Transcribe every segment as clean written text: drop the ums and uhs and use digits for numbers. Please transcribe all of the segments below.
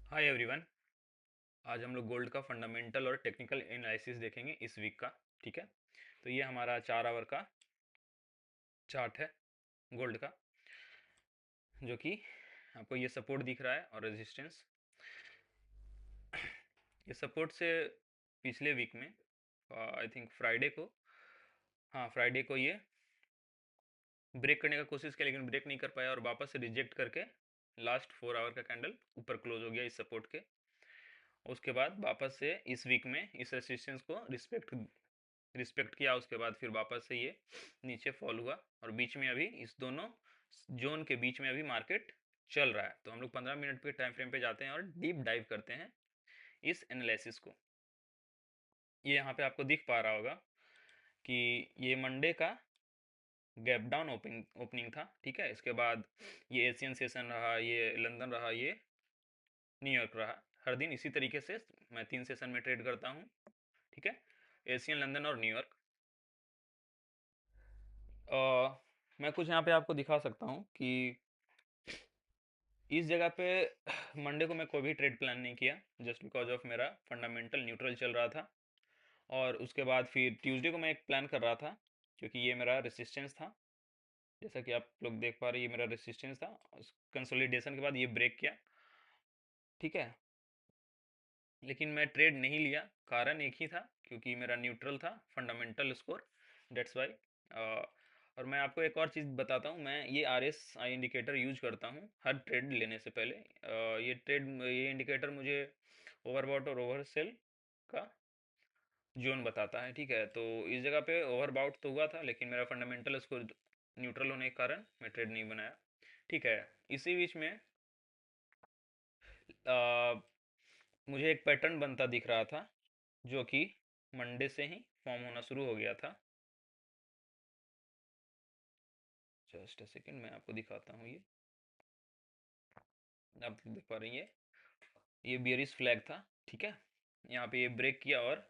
Hi everyone. आज हम लोग गोल्ड का फंडामेंटल और टेक्निकल एनालिसिस देखेंगे इस वीक का। ठीक है, तो ये हमारा 4 आवर का चार्ट है गोल्ड का, जो कि आपको ये सपोर्ट दिख रहा है और रेजिस्टेंस। ये सपोर्ट से पिछले वीक में आई थिंक फ्राइडे को, हाँ फ्राइडे को ये ब्रेक करने का कोशिश किया लेकिन ब्रेक नहीं कर पाया और वापस से रिजेक्ट करके लास्ट 4 आवर का कैंडल ऊपर क्लोज हो गया इस सपोर्ट के। उसके बाद वापस से इस वीक में इस रेसिस्टेंस को रिस्पेक्ट किया। उसके बाद फिर वापस से ये नीचे फॉल हुआ और बीच में अभी इस दोनों जोन के बीच में अभी मार्केट चल रहा है। तो हम लोग 15 मिनट के टाइम फ्रेम पे जाते हैं और डीप डाइव करते हैं इस एनालिसिस को। ये यहाँ पे आपको दिख पा रहा होगा कि ये मंडे का गैप डाउन ओपनिंग था। ठीक है, इसके बाद ये एशियन सेशन रहा, ये लंदन रहा, ये न्यूयॉर्क रहा। हर दिन इसी तरीके से मैं 3 सेशन में ट्रेड करता हूँ। ठीक है, एशियन, लंदन और न्यूयॉर्क। मैं कुछ यहाँ पे आपको दिखा सकता हूँ कि इस जगह पे मंडे को मैं कोई भी ट्रेड प्लान नहीं किया, जस्ट बिकॉज ऑफ मेरा फंडामेंटल न्यूट्रल चल रहा था। और उसके बाद फिर ट्यूसडे को मैं एक प्लान कर रहा था, क्योंकि ये मेरा रेसिस्टेंस था। जैसा कि आप लोग देख पा रहे हैं, ये मेरा रेसिस्टेंस था। कंसोलिडेशन के बाद ये ब्रेक किया। ठीक है, लेकिन मैं ट्रेड नहीं लिया। कारण एक ही था, क्योंकि मेरा न्यूट्रल था फंडामेंटल स्कोर, डेट्स वाई। और मैं आपको एक और चीज़ बताता हूँ, मैं ये RSI इंडिकेटर यूज करता हूँ हर ट्रेड लेने से पहले। ये इंडिकेटर मुझे ओवरबॉट और ओवरसेल का जोन बताता है। ठीक है, तो इस जगह पे ओवरबॉट तो हुआ था लेकिन मेरा फंडामेंटल स्कोर न्यूट्रल होने के कारण मैं ट्रेड नहीं बनाया। ठीक है, इसी बीच में मुझे एक पैटर्न बनता दिख रहा था, जो कि मंडे से ही फॉर्म होना शुरू हो गया था। जस्ट अ सेकेंड, मैं आपको दिखाता हूँ। ये आप देख पा रही हैं, ये बियरिश फ्लैग था। ठीक है, यहाँ पे ये ब्रेक किया और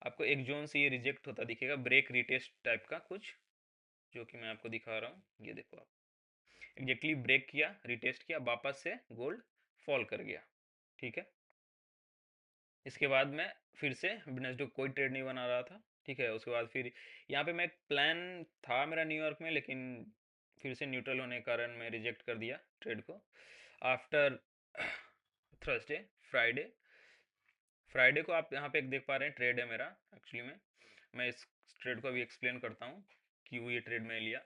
आपको एक जोन से ये रिजेक्ट होता दिखेगा, ब्रेक रिटेस्ट टाइप का कुछ, जो कि मैं आपको दिखा रहा हूँ। ये देखो, आप एग्जैक्टली ब्रेक किया, रिटेस्ट किया, वापस से गोल्ड फॉल कर गया। ठीक है, इसके बाद मैं फिर से वेडनेसडे कोई ट्रेड नहीं बना रहा था। ठीक है, उसके बाद फिर यहाँ पे मैं एक प्लान था मेरा न्यूयॉर्क में, लेकिन फिर से न्यूट्रल होने के कारण मैं रिजेक्ट कर दिया ट्रेड को। आफ्टर थर्सडे, फ्राइडे फ्राइडे को आप यहाँ पे एक देख पा रहे हैं ट्रेड है मेरा। एक्चुअली में मैं इस ट्रेड को अभी एक्सप्लेन करता हूँ क्यों ये ट्रेड मैंने लिया।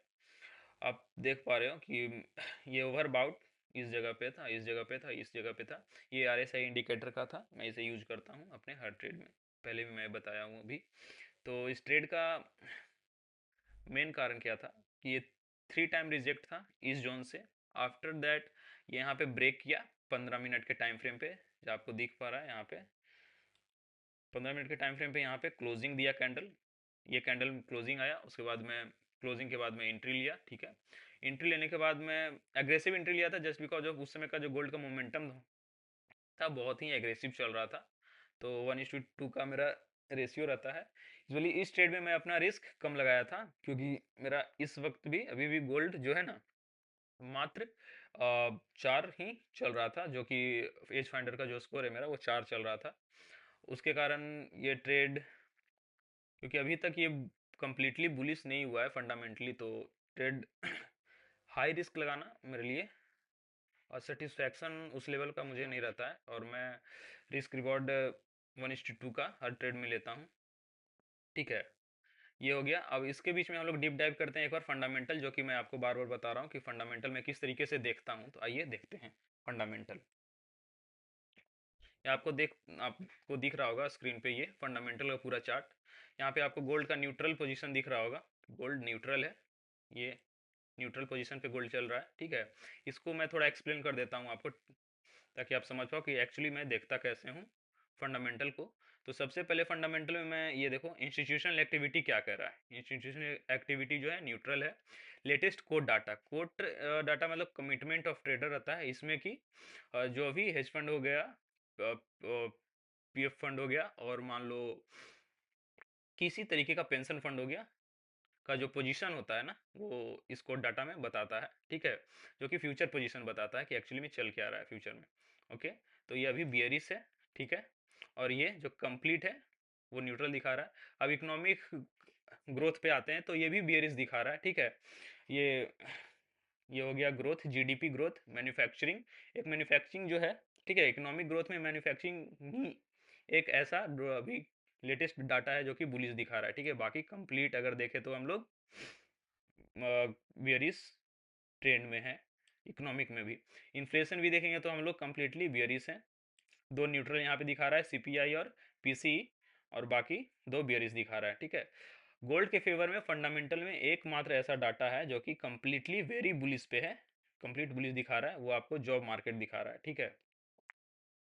आप देख पा रहे हो कि ये ओवरबाउट इस जगह पे था, इस जगह पे था, इस जगह पे था। ये RSI इंडिकेटर का था, मैं इसे यूज करता हूँ अपने हर ट्रेड में, पहले भी मैं बताया हूँ अभी। तो इस ट्रेड का मेन कारण क्या था कि ये 3 टाइम रिजेक्ट था इस जोन से। आफ्टर दैट ये यहाँ पे ब्रेक किया 15 मिनट के टाइम फ्रेम पे, जो आपको दिख पा रहा है यहाँ पे 15 मिनट के टाइम फ्रेम पे। यहाँ पे क्लोजिंग दिया कैंडल, ये कैंडल क्लोजिंग आया। उसके बाद मैं क्लोजिंग के बाद मैं एंट्री लिया। ठीक है, एंट्री लेने के बाद मैं एग्रेसिव एंट्री लिया था, जस्ट बिकॉज ऑफ उस समय का जो गोल्ड का मोमेंटम था बहुत ही एग्रेसिव चल रहा था। तो 1:2 का मेरा रेशियो रहता है। यूजुअली इस ट्रेड में मैं अपना रिस्क कम लगाया था, क्योंकि मेरा इस वक्त भी अभी भी गोल्ड जो है ना, मात्र 4 ही चल रहा था, जो कि एज फाइंडर का जो स्कोर है मेरा वो 4 चल रहा था। उसके कारण ये ट्रेड, क्योंकि अभी तक ये कंप्लीटली बुलिश नहीं हुआ है फंडामेंटली, तो ट्रेड हाई रिस्क लगाना मेरे लिए और सेटिस्फैक्शन उस लेवल का मुझे नहीं रहता है। और मैं रिस्क रिवॉर्ड 1:2 का हर ट्रेड में लेता हूँ। ठीक है, ये हो गया। अब इसके बीच में हम लोग डीप डाइव करते हैं एक बार फंडामेंटल, जो कि मैं आपको बार बार बता रहा हूँ कि फंडामेंटल मैं किस तरीके से देखता हूँ। तो आइए देखते हैं फंडामेंटल। ये आपको दिख रहा होगा स्क्रीन पे, ये फंडामेंटल का पूरा चार्ट। यहाँ पे आपको गोल्ड का न्यूट्रल पोजीशन दिख रहा होगा। गोल्ड न्यूट्रल है, ये न्यूट्रल पोजीशन पे गोल्ड चल रहा है। ठीक है, इसको मैं थोड़ा एक्सप्लेन कर देता हूँ आपको, ताकि आप समझ पाओ कि एक्चुअली मैं देखता कैसे हूँ फंडामेंटल को। तो सबसे पहले फंडामेंटल में मैं ये देखो इंस्टीट्यूशनल एक्टिविटी क्या कह रहा है। इंस्टीट्यूशनल एक्टिविटी जो है न्यूट्रल है। लेटेस्ट कोड डाटा मतलब कमिटमेंट ऑफ ट्रेडर रहता है इसमें कि जो भी हेज फंड हो गया, PF फंड हो गया, और मान लो किसी तरीके का पेंशन फंड हो गया, का जो पोजीशन होता है ना, वो इस कोड डाटा में बताता है। ठीक है, जो कि फ्यूचर पोजीशन बताता है कि एक्चुअली में चल क्या रहा है फ्यूचर में। ओके, तो ये अभी बियरिश है, ठीक है। और ये जो कंप्लीट है वो न्यूट्रल दिखा रहा है। अब इकोनॉमिक ग्रोथ पे आते हैं, तो ये भी बियरिश दिखा रहा है, ठीक है। ये ये हो गया ग्रोथ, जीडीपी ग्रोथ, मैन्युफैक्चरिंग। एक मैन्युफैक्चरिंग जो है, ठीक है, इकोनॉमिक ग्रोथ में मैन्युफैक्चरिंग ही एक ऐसा जो अभी लेटेस्ट डाटा है जो कि बुलिश दिखा रहा है, ठीक है। बाकी कंप्लीट अगर देखें तो हम लोग बियरिश ट्रेंड में है। इकोनॉमिक में भी, इन्फ्लेशन भी देखेंगे तो हम लोग कंप्लीटली बियरिश हैं। दो न्यूट्रल यहाँ पे दिखा रहा है, सीपीआई और पीसीई, और बाकी दो बियरिश दिखा रहा है, ठीक है। गोल्ड के फेवर में फंडामेंटल में एकमात्र ऐसा डाटा है जो कि कंप्लीटली वेरी बुलिश पे है, कंप्लीट बुलिश दिखा रहा है, वो आपको जॉब मार्केट दिखा रहा है, ठीक है।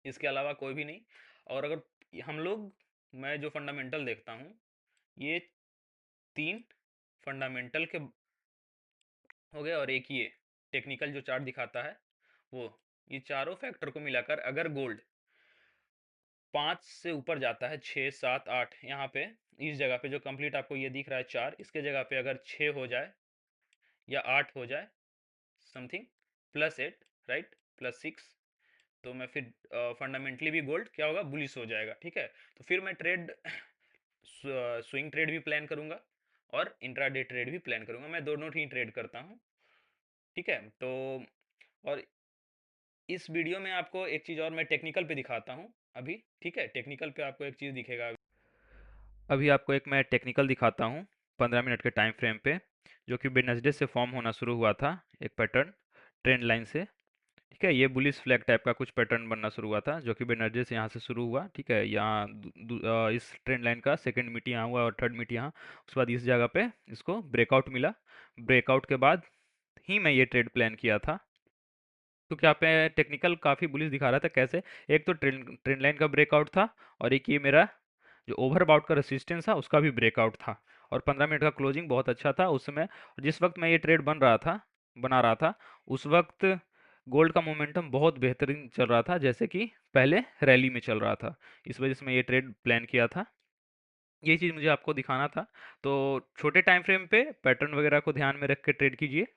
इसके अलावा कोई भी नहीं। और अगर हम लोग, मैं जो फंडामेंटल देखता हूँ, ये तीन फंडामेंटल के हो गए और एक ये टेक्निकल जो चार्ट दिखाता है वो, ये चारों फैक्टर को मिलाकर अगर गोल्ड 5 से ऊपर जाता है, 6 7 8, यहाँ पे इस जगह पे जो कंप्लीट आपको ये दिख रहा है 4, इसके जगह पे अगर 6 हो जाए या 8 हो जाए समथिंग, +8, राइट, +6, तो मैं फिर फंडामेंटली भी गोल्ड क्या होगा, बुलिश हो जाएगा, ठीक है। तो फिर मैं ट्रेड स्विंग ट्रेड भी प्लान करूंगा और इंट्राडे ट्रेड भी प्लान करूंगा, मैं दोनों ही ट्रेड करता हूँ, ठीक है। तो और इस वीडियो में आपको एक चीज़ और मैं टेक्निकल पे दिखाता हूँ अभी, ठीक है। टेक्निकल पे आपको एक चीज़ दिखेगा अभी, आपको एक मैं टेक्निकल दिखाता हूँ 15 मिनट के टाइम फ्रेम पे, जो कि वेडनेसडे से फॉर्म होना शुरू हुआ था, एक पैटर्न ट्रेंड लाइन से, ठीक है। ये बुलिस फ्लैग टाइप का कुछ पैटर्न बनना शुरू हुआ था, जो कि वेडनेसडे से यहाँ से शुरू हुआ, ठीक है। यहाँ इस ट्रेंड लाइन का सेकंड मीट यहाँ हुआ और थर्ड मीट यहाँ, उसके बाद इस जगह पे इसको ब्रेकआउट मिला। ब्रेकआउट के बाद ही मैं ये ट्रेड प्लान किया था। तो क्या पे टेक्निकल काफ़ी बुलिश दिखा रहा था, कैसे, एक तो ट्रेंड ट्रेंड लाइन का ब्रेकआउट था, और एक ये मेरा जो ओवरबाउट का रेसिस्टेंस था उसका भी ब्रेकआउट था, और 15 मिनट का क्लोजिंग बहुत अच्छा था उस समय। जिस वक्त मैं ये ट्रेड बना रहा था, उस वक्त गोल्ड का मोमेंटम बहुत बेहतरीन चल रहा था, जैसे कि पहले रैली में चल रहा था। इस वजह से मैं ये ट्रेड प्लान किया था, ये चीज़ मुझे आपको दिखाना था। तो छोटे टाइम फ्रेम पे पैटर्न वगैरह को ध्यान में रख के ट्रेड कीजिए।